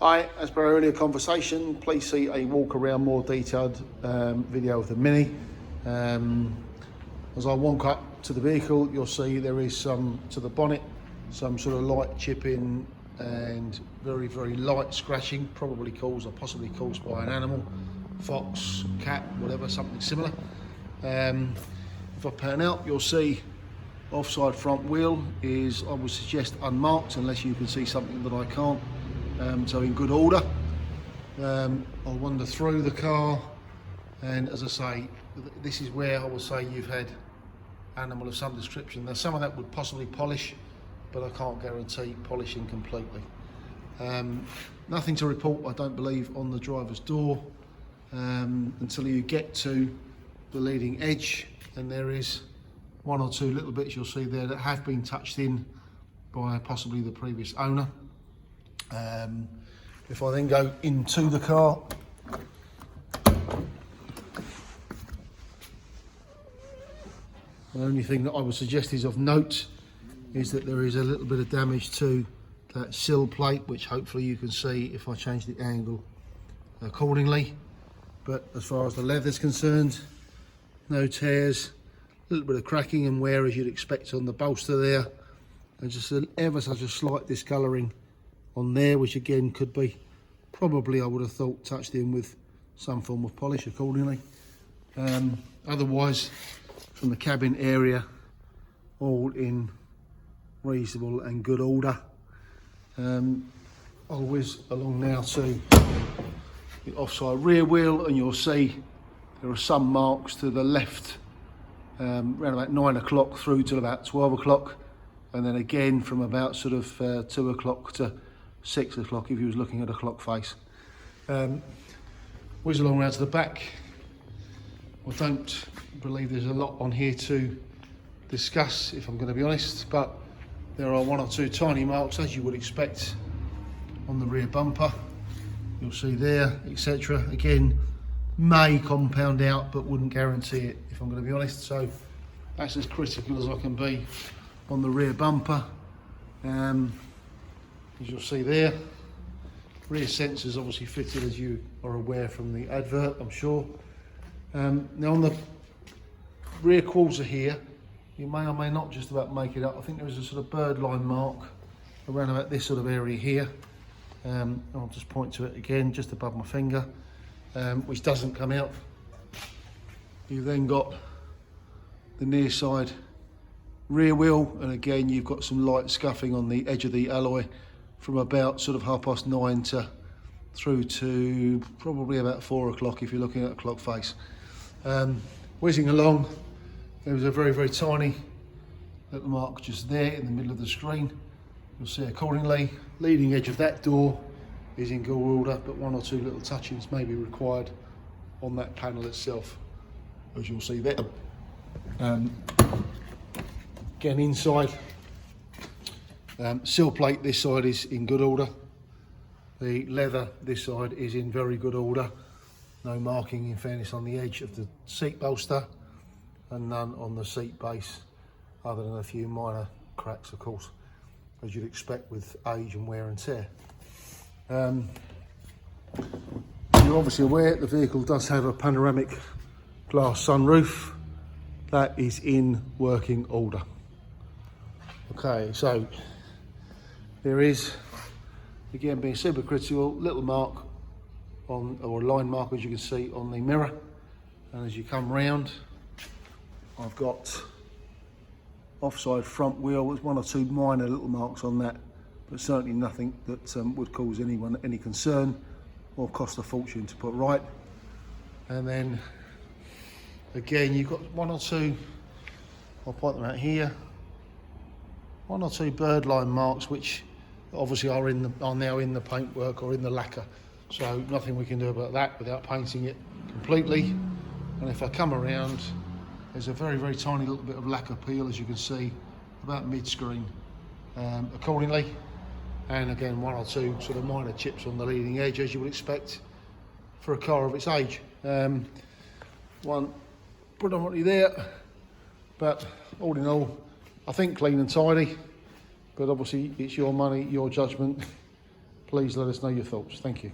Hi, as per our earlier conversation, please see a walk around more detailed video of the Mini. As I walk up to the vehicle, you'll see there is some to the bonnet, some sort of light chipping and very, very light scratching, probably caused or possibly caused by an animal, fox, cat, whatever, something similar. If I pan out, you'll see offside front wheel is, I would suggest, unmarked unless you can see something that I can't. So in good order. I'll wander through the car, and as I say, this is where I would say you've had animal of some description. Now some of that would possibly polish, but I can't guarantee polishing completely. Nothing to report, I don't believe, on the driver's door until you get to the leading edge, and there is one or two little bits you'll see there that have been touched in by possibly the previous owner. If I then go into the car, the only thing that I would suggest is of note is that there is a little bit of damage to that sill plate, which hopefully you can see if I change the angle accordingly. But as far as the leather is concerned, no tears, a little bit of cracking and wear as you'd expect on the bolster there, and just ever such a slight discolouring on there, which again could be probably, I would have thought, touched in with some form of polish accordingly. Otherwise, from the cabin area, all in reasonable and good order. I'll whiz along now to the offside rear wheel, and you'll see there are some marks to the left around about 9 o'clock through till about 12 o'clock, and then again from about sort of 2 o'clock to 6 o'clock if you was looking at a clock face. Whiz along round to the back. I don't believe there's a lot on here to discuss, if I'm going to be honest, but there are one or two tiny marks, as you would expect, on the rear bumper. You'll see there, etc. Again, may compound out, but wouldn't guarantee it, if I'm going to be honest. So that's as critical as I can be on the rear bumper. As you'll see there, rear sensors obviously fitted, as you are aware from the advert, I'm sure. Now on the rear quarter here, you may or may not just about make it up. I think there is a sort of bird line mark around about this sort of area here. I'll just point to it again, just above my finger, which doesn't come out. You've then got the near side rear wheel, and again you've got some light scuffing on the edge of the alloy from about sort of 9:30 to through to probably about 4 o'clock if you're looking at a clock face. Whizzing along, there was a very, very tiny little mark just there in the middle of the screen. You'll see accordingly, leading edge of that door is in good order, but one or two little touchings may be required on that panel itself, as you'll see there. Again, inside, sill plate this side is in good order. The leather this side is in very good order. No marking, in fairness, on the edge of the seat bolster, and none on the seat base, other than a few minor cracks, of course, as you'd expect with age and wear and tear. You're obviously aware the vehicle does have a panoramic glass sunroof. That is in working order. Okay, so there is, again being super critical, little mark on, or a line mark, as you can see on the mirror, and as you come round, I've got offside front wheel. There's one or two minor little marks on that, but certainly nothing that would cause anyone any concern or cost a fortune to put right. And then again you've got one or two, I'll point them out here, one or two bird line marks which obviously are now in the paintwork or in the lacquer, so nothing we can do about that without painting it completely. And if I come around, there's a very, very tiny little bit of lacquer peel, as you can see, about mid-screen accordingly. And again, one or two sort of minor chips on the leading edge, as you would expect for a car of its age. One predominantly there, but all in all, I think clean and tidy. But obviously it's your money, your judgment. please let us know your thoughts. Thank you.